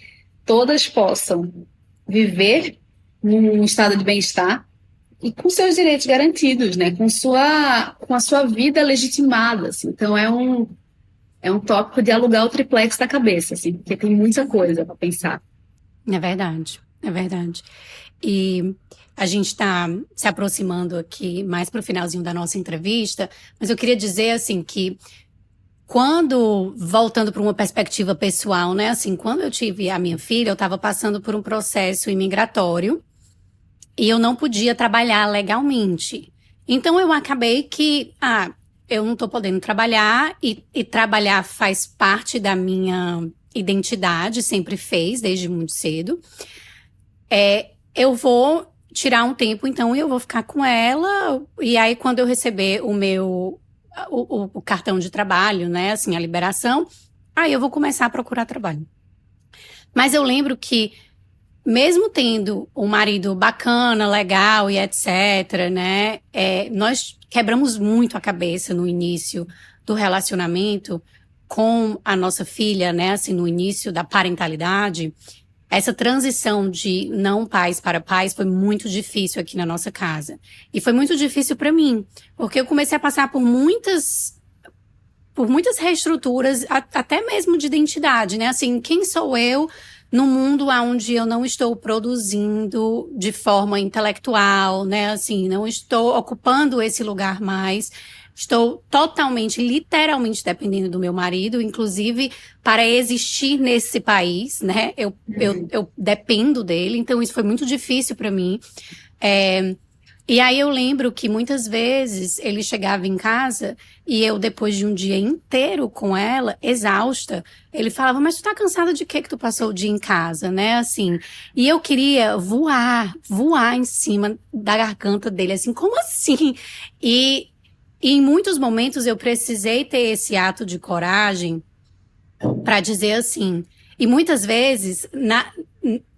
todas possam viver num estado de bem-estar e com seus direitos garantidos, né, com a sua vida legitimada, assim. Então, é um tópico de alugar o triplex da cabeça, assim, porque tem muita coisa para pensar. É verdade, é verdade. E a gente está se aproximando aqui mais para o finalzinho da nossa entrevista, mas eu queria dizer assim que quando, voltando para uma perspectiva pessoal, né, assim, quando eu tive a minha filha, eu estava passando por um processo imigratório e eu não podia trabalhar legalmente. Então eu acabei que, eu não estou podendo trabalhar e trabalhar faz parte da minha identidade, sempre fez, desde muito cedo. Eu vou tirar um tempo, então, e eu vou ficar com ela. E aí, quando eu receber o cartão de trabalho, né, assim, a liberação, aí eu vou começar a procurar trabalho. Mas eu lembro que, mesmo tendo um marido bacana, legal e etc., né, nós quebramos muito a cabeça no início do relacionamento com a nossa filha, né, assim, no início da parentalidade. Essa transição de não pais para pais foi muito difícil aqui na nossa casa. E foi muito difícil para mim, porque eu comecei a passar por muitas reestruturas, até mesmo de identidade, né? Assim, quem sou eu no mundo onde eu não estou produzindo de forma intelectual, né? Assim, não estou ocupando esse lugar mais. Estou totalmente, literalmente dependendo do meu marido, inclusive para existir nesse país, né? Eu dependo dele, então isso foi muito difícil para mim. É, e aí eu lembro que muitas vezes ele chegava em casa e eu, depois de um dia inteiro com ela, exausta, ele falava, mas tu tá cansada de quê que tu passou o dia em casa, né? Assim, e eu queria voar em cima da garganta dele, assim, como assim? E em muitos momentos eu precisei ter esse ato de coragem para dizer assim. E muitas vezes,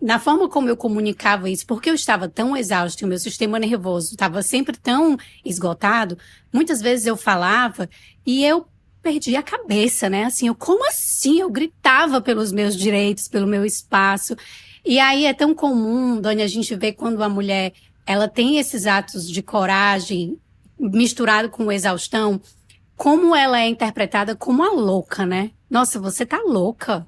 na forma como eu comunicava isso, porque eu estava tão exausto e o meu sistema nervoso estava sempre tão esgotado, muitas vezes eu falava e eu perdia a cabeça, né? Assim, como assim? Eu gritava pelos meus direitos, pelo meu espaço. E aí é tão comum, Dani, a gente vê quando a mulher ela tem esses atos de coragem misturado com exaustão, como ela é interpretada como a louca, né? Nossa, você tá louca.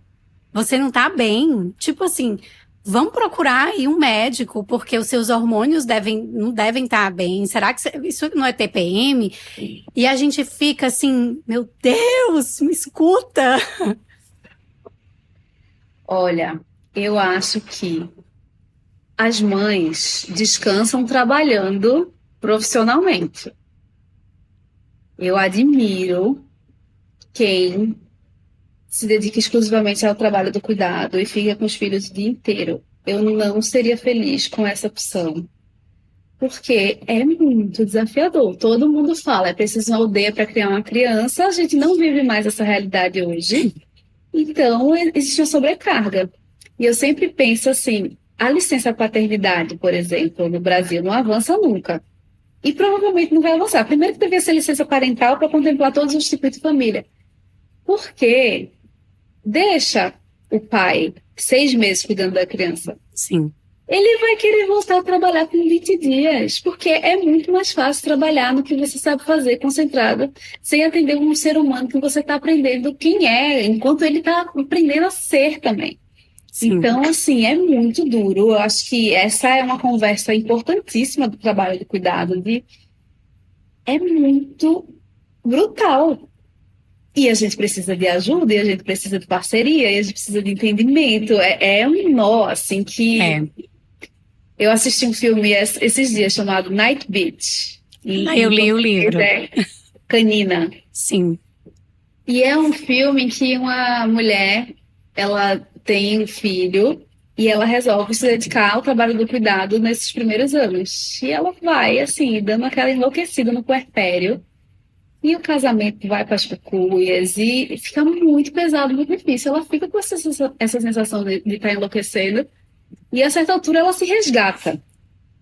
Você não tá bem. Tipo assim, vamos procurar aí um médico, porque os seus hormônios não devem estar bem. Será que isso não é TPM? E a gente fica assim, meu Deus, me escuta. Olha, eu acho que as mães descansam trabalhando profissionalmente. Eu admiro quem se dedica exclusivamente ao trabalho do cuidado e fica com os filhos o dia inteiro. Eu não seria feliz com essa opção. porque é muito desafiador. Todo mundo fala, é preciso uma aldeia para criar uma criança, a gente não vive mais essa realidade hoje, então existe uma sobrecarga. E eu sempre penso assim, a licença paternidade, por exemplo, no Brasil não avança nunca. E provavelmente não vai avançar. Primeiro que deveria ser licença parental para contemplar todos os tipos de família. Porque deixa o pai 6 meses cuidando da criança. Sim. Ele vai querer voltar a trabalhar com 20 dias, porque é muito mais fácil trabalhar no que você sabe fazer, concentrado, sem atender um ser humano que você está aprendendo quem é, enquanto ele está aprendendo a ser também. Sim. Então, assim, é muito duro. Eu acho que essa é uma conversa importantíssima do trabalho de cuidado, é muito brutal. E a gente precisa de ajuda, e a gente precisa de parceria, e a gente precisa de entendimento. É um nó, assim, que... É. Eu assisti um filme esses dias chamado Night Beach. Eu li o livro. Canina. Sim. E é um filme em que uma mulher, ela tem um filho e ela resolve se dedicar ao trabalho do cuidado nesses primeiros anos. E ela vai, assim, dando aquela enlouquecida no puerpério. E o casamento vai para as cucuias e fica muito pesado, muito difícil. Ela fica com essa sensação de estar enlouquecendo. E a certa altura ela se resgata.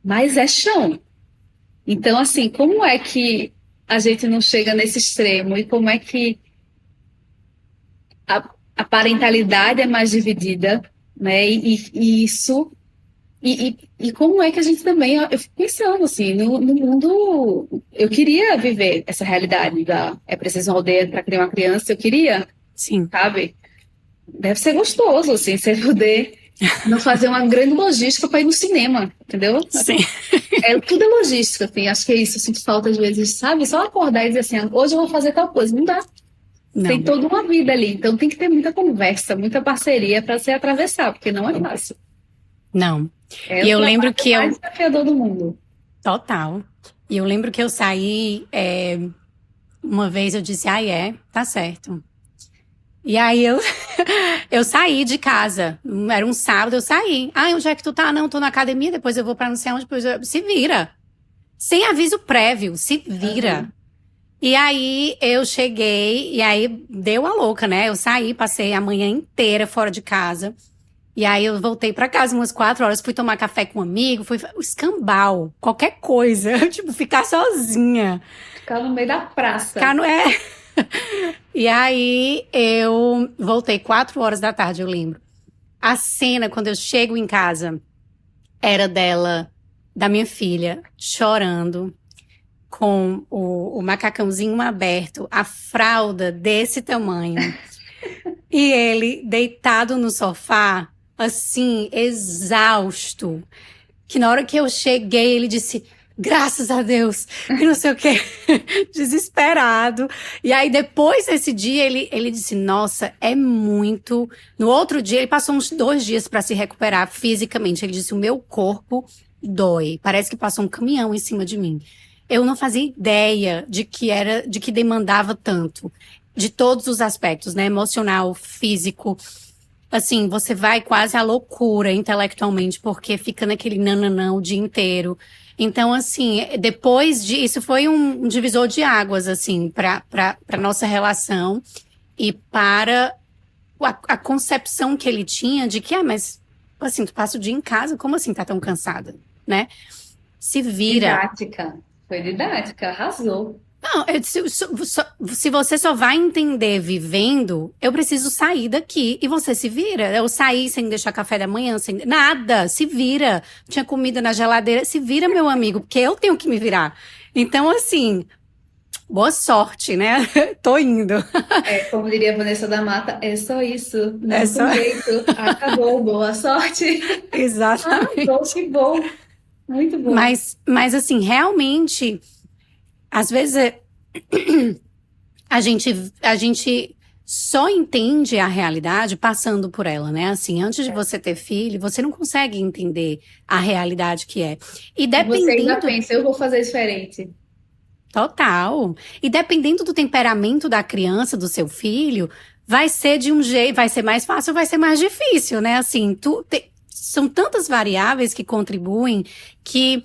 Mas é chão. Então, assim, como é que a gente não chega nesse extremo? E como é que a parentalidade é mais dividida, né? E isso... E como é que a gente também... Eu fico pensando, assim, no mundo... Eu queria viver essa realidade é preciso uma aldeia para criar uma criança. Eu queria, Sim. sabe? Deve ser gostoso, assim, você poder não fazer uma grande logística para ir no cinema, entendeu? Sim. Tudo é logística, assim. Acho que é isso. Eu sinto falta, às vezes, sabe? Só acordar e dizer assim, hoje eu vou fazer tal coisa. Não dá. Não. Tem toda uma vida ali. Então tem que ter muita conversa, muita parceria para se atravessar, porque não é fácil. Não. E eu lembro que mais desafiador do mundo. Total. E eu lembro que eu saí, uma vez eu disse, tá certo. E aí eu saí de casa, era um sábado, eu saí. Onde é que tu tá? Não, tô na academia, depois eu vou pra não sei onde, se vira. Sem aviso prévio, se vira. Uhum. E aí eu cheguei, e aí deu a louca, né? Eu saí, passei a manhã inteira fora de casa. E aí eu voltei pra casa umas 4 horas, fui tomar café com um amigo, fui escambau, qualquer coisa, tipo, ficar sozinha. Ficar no meio da praça. E aí eu voltei 4 horas da tarde, eu lembro. A cena, quando eu chego em casa, era da minha filha, chorando, com o macacãozinho aberto, a fralda desse tamanho. E ele deitado no sofá, assim, exausto. Que na hora que eu cheguei, ele disse, graças a Deus, e não sei o quê, desesperado. E aí, depois desse dia, ele disse, nossa, é muito... No outro dia, ele passou uns 2 dias para se recuperar fisicamente. Ele disse, o meu corpo dói, parece que passou um caminhão em cima de mim. Eu não fazia ideia de que demandava tanto. De todos os aspectos, né? Emocional, físico. Assim, você vai quase à loucura intelectualmente, porque fica naquele nananã o dia inteiro. Então, assim, depois isso foi um divisor de águas, assim, para nossa relação e para a concepção que ele tinha de que, mas, assim, tu passa o dia em casa, como assim tá tão cansada, né? Se vira. Didática. Foi didática, arrasou. Não, se você só vai entender vivendo, eu preciso sair daqui e você se vira. Eu saí sem deixar café da manhã, sem nada, se vira. Tinha comida na geladeira, se vira, meu amigo, porque eu tenho que me virar. Então, assim, boa sorte, né? Tô indo. Como diria a Vanessa da Mata, é só isso. Não é só jeito. Acabou, boa sorte. Exatamente. Que bom. Muito bom. Mas assim, realmente... Às vezes, a gente só entende a realidade passando por ela, né? Assim, antes de você ter filho, você não consegue entender a realidade que é. E dependendo... Você ainda pensa, eu vou fazer diferente. Total. E dependendo do temperamento da criança, do seu filho, vai ser de um jeito, vai ser mais fácil, vai ser mais difícil, né? Assim, são tantas variáveis que contribuem que...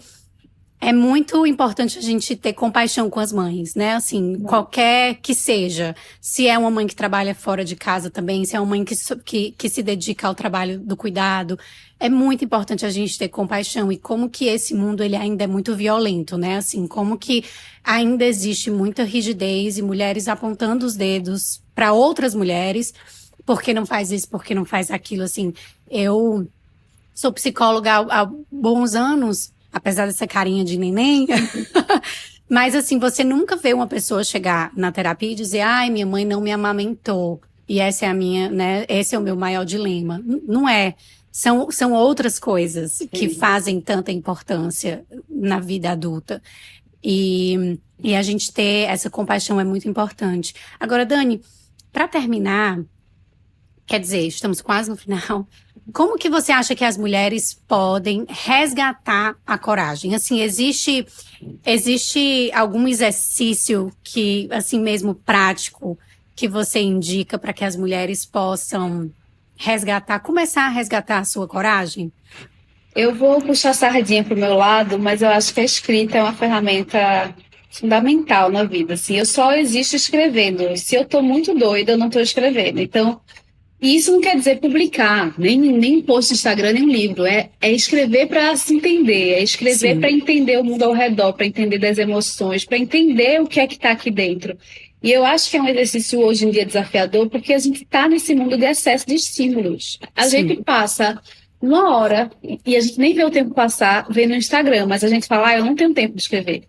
É muito importante a gente ter compaixão com as mães, né? Assim, qualquer que seja. Se é uma mãe que trabalha fora de casa também, se é uma mãe que se dedica ao trabalho do cuidado. É muito importante a gente ter compaixão. E como que esse mundo, ele ainda é muito violento, né? Assim, como que ainda existe muita rigidez e mulheres apontando os dedos para outras mulheres. Por que não faz isso? Por que não faz aquilo? Assim, eu sou psicóloga há bons anos, apesar dessa carinha de neném. Mas assim, você nunca vê uma pessoa chegar na terapia e dizer, ai, minha mãe não me amamentou. E essa é a minha, né? Esse é o meu maior dilema. Não é. São outras coisas que fazem tanta importância na vida adulta. E a gente ter essa compaixão é muito importante. Agora, Dani, para terminar, quer dizer, estamos quase no final. Como que você acha que as mulheres podem resgatar a coragem? Assim, existe algum exercício que, assim mesmo, prático, que você indica para que as mulheres possam começar a resgatar a sua coragem? Eu vou puxar a sardinha pro meu lado, mas eu acho que a escrita é uma ferramenta fundamental na vida. Assim, eu só existo escrevendo. Se eu tô muito doida, eu não tô escrevendo. Então, e isso não quer dizer publicar, nem um post no Instagram, nem um livro. É escrever para se entender, é escrever para Sim, entender o mundo ao redor, para entender das emoções, para entender o que é que está aqui dentro. E eu acho que é um exercício hoje em dia desafiador, porque a gente está nesse mundo de excesso de estímulos. A gente sim, passa uma hora e a gente nem vê o tempo passar vendo no Instagram, mas a gente fala, eu não tenho tempo de escrever.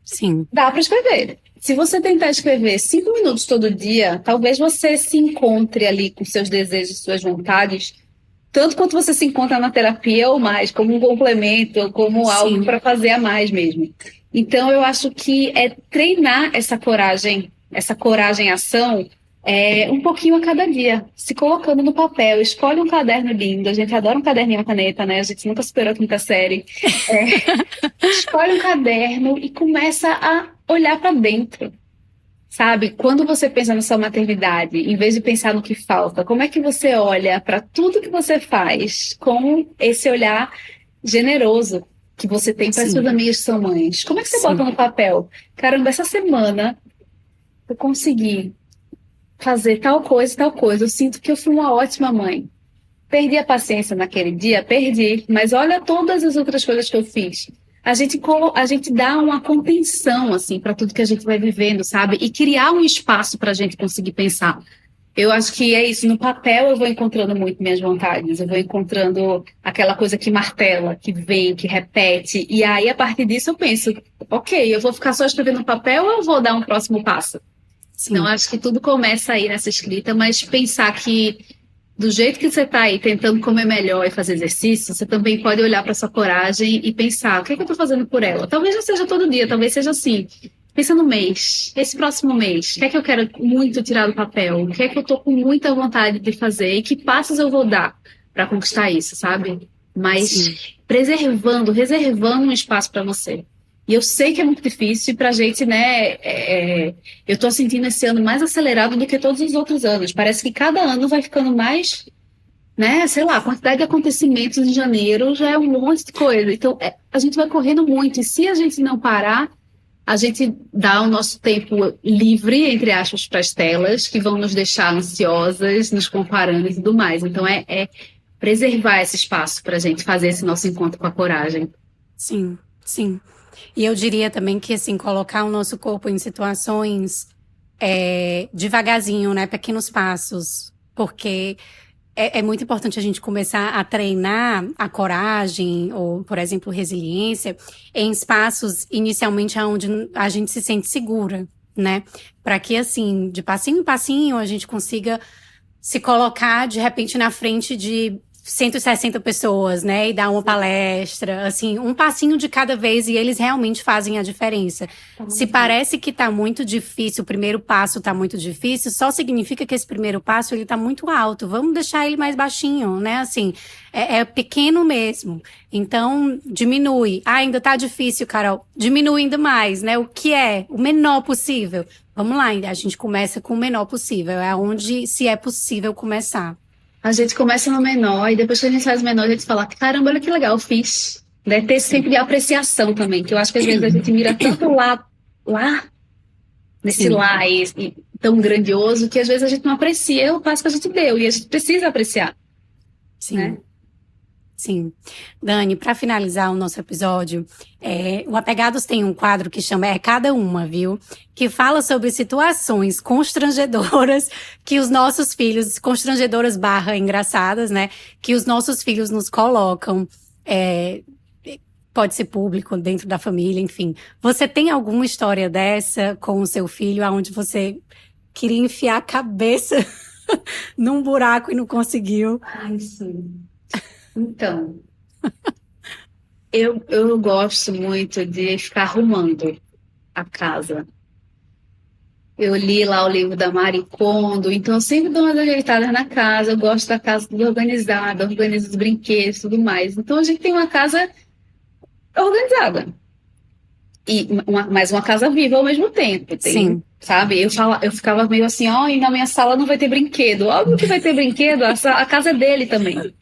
sim, Dá para escrever. Se você tentar escrever 5 minutos todo dia, talvez você se encontre ali com seus desejos, suas vontades, tanto quanto você se encontra na terapia ou mais, como um complemento, ou como algo sim, para fazer a mais mesmo. Então, eu acho que é treinar essa coragem em ação, um pouquinho a cada dia, se colocando no papel. Escolhe um caderno lindo, a gente adora um caderninho e uma caneta, né? A gente nunca superou a quinta série. Escolhe um caderno e começa a olhar para dentro. Sabe, quando você pensa na sua maternidade, em vez de pensar no que falta, como é que você olha para tudo que você faz com esse olhar generoso que você tem para suas sim, amigas que são mães? Como é que você bota sim, no papel? Caramba, essa semana eu consegui fazer tal coisa e tal coisa. Eu sinto que eu fui uma ótima mãe. Perdi a paciência naquele dia? Perdi. Mas olha todas as outras coisas que eu fiz. A gente dá uma contenção, assim, para tudo que a gente vai vivendo, sabe? E criar um espaço para a gente conseguir pensar. Eu acho que é isso. No papel eu vou encontrando muito minhas vontades. Eu vou encontrando aquela coisa que martela, que vem, que repete. E aí, a partir disso, eu penso, ok, eu vou ficar só escrevendo no papel ou eu vou dar um próximo passo? Então, sim, acho que tudo começa aí nessa escrita, mas pensar que do jeito que você está aí tentando comer melhor e fazer exercício, você também pode olhar para sua coragem e pensar, o que é que eu estou fazendo por ela? Talvez não seja todo dia, talvez seja assim. Pensa no mês, esse próximo mês, o que é que eu quero muito tirar do papel? O que é que eu estou com muita vontade de fazer? E que passos eu vou dar para conquistar isso, sabe? sim, Mas preservando, reservando um espaço para você. E eu sei que é muito difícil e pra gente, né? Eu tô sentindo esse ano mais acelerado do que todos os outros anos. Parece que cada ano vai ficando mais, né? Sei lá, a quantidade de acontecimentos em janeiro já é um monte de coisa. Então, a gente vai correndo muito. E se a gente não parar, a gente dá o nosso tempo livre, entre aspas, para as telas, que vão nos deixar ansiosas, nos comparando e tudo mais. Então, é preservar esse espaço para a gente fazer esse nosso encontro com a coragem. sim, sim. E eu diria também que, assim, colocar o nosso corpo em situações devagarzinho, né? Pequenos passos. Porque é muito importante a gente começar a treinar a coragem, ou, por exemplo, resiliência, em espaços inicialmente onde a gente se sente segura, né? Para que, assim, de passinho em passinho, a gente consiga se colocar de repente na frente de 160 pessoas, né? E dar uma palestra, assim, um passinho de cada vez e eles realmente fazem a diferença. Se parece que tá muito difícil, o primeiro passo tá muito difícil, só significa que esse primeiro passo ele tá muito alto. Vamos deixar ele mais baixinho, né? Assim, é pequeno mesmo. Então, diminui. Ah, ainda tá difícil, Carol. Diminui ainda mais, né? O que é? O menor possível. Vamos lá, a gente começa com o menor possível. É onde se é possível começar. A gente começa no menor e depois que a gente faz o menor, a gente fala, caramba, olha que legal, eu fiz. Né? Ter sempre apreciação também, que eu acho que às vezes a gente mira tanto lá, nesse Sim. lá e tão grandioso, que às vezes a gente não aprecia o passo que a gente deu, e a gente precisa apreciar, Sim. né? Sim. Dani, para finalizar o nosso episódio, o Apegados tem um quadro que chama É Cada Uma, viu? Que fala sobre situações constrangedoras que os nossos filhos, constrangedoras barra engraçadas, né? Que os nossos filhos nos colocam. Pode ser público, dentro da família, enfim. Você tem alguma história dessa com o seu filho, onde você queria enfiar a cabeça num buraco e não conseguiu? Ai, sim. Então, eu gosto muito de ficar arrumando a casa. Eu li lá o livro da Marie Kondo, então eu sempre dou umas ajeitadas na casa, eu gosto da casa tudo organizada, organizo os brinquedos e tudo mais. Então a gente tem uma casa organizada. E mais uma casa viva ao mesmo tempo. Sim. Sabe? Eu ficava meio assim, ó, e na minha sala não vai ter brinquedo. Óbvio que vai ter brinquedo, a casa é dele também.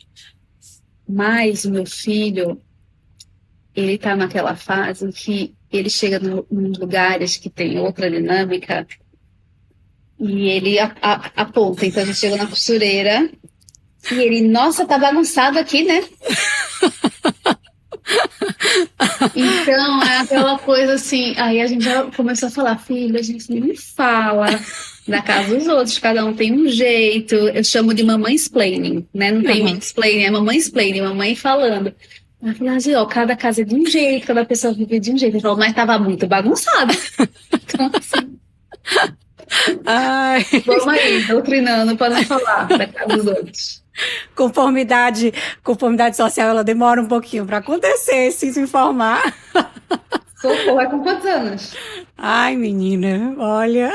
Mas o meu filho, ele tá naquela fase que ele chega nos lugares que tem outra dinâmica e ele aponta. Então a gente chega na costureira e ele, nossa, tá bagunçado aqui, né? Então é aquela coisa assim, aí a gente já começou a falar, filho, a gente nem fala da casa dos outros, cada um tem um jeito. Eu chamo de mamãe-splaining, né? Não tem mansplaining, é mamãe-splaining, mamãe falando. Eu falei assim, ó, cada casa é de um jeito, cada pessoa vive de um jeito. Ele falou, mas tava muito bagunçado. Então, assim, Ai, vamos aí, doutrinando para não falar da casa dos outros. conformidade social, ela demora um pouquinho para acontecer, se informar. Socorro, é com quantos anos? Ai, menina, olha.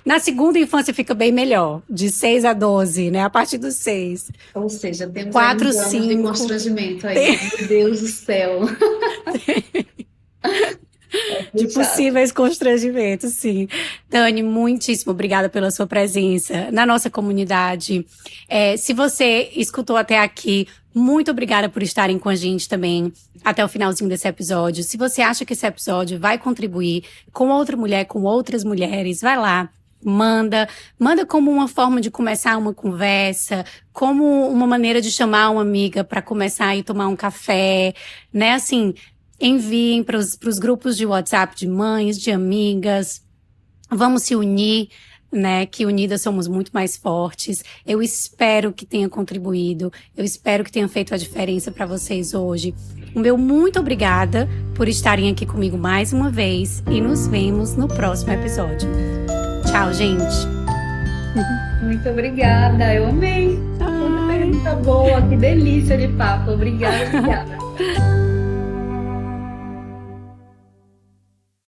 Na segunda infância fica bem melhor, de 6 a 12, né? A partir dos 6. Ou seja, temos 4, aí uns anos de 5. constrangimento aí. Meu Deus do céu. De possíveis constrangimentos, sim. Dani, muitíssimo obrigada pela sua presença na nossa comunidade. Se você escutou até aqui, muito obrigada por estarem com a gente também até o finalzinho desse episódio. Se você acha que esse episódio vai contribuir com outra mulher, com outras mulheres, vai lá. Manda como uma forma de começar uma conversa, como uma maneira de chamar uma amiga para começar e tomar um café, né? Assim, enviem para os grupos de WhatsApp de mães, de amigas. Vamos se unir, né? Que unidas somos muito mais fortes. Eu espero que tenha contribuído. Eu espero que tenha feito a diferença para vocês hoje. O meu muito obrigada por estarem aqui comigo mais uma vez e nos vemos no próximo episódio. Tchau, gente. Muito obrigada, eu amei. Uma pergunta boa, que delícia de papo. Obrigada, obrigada.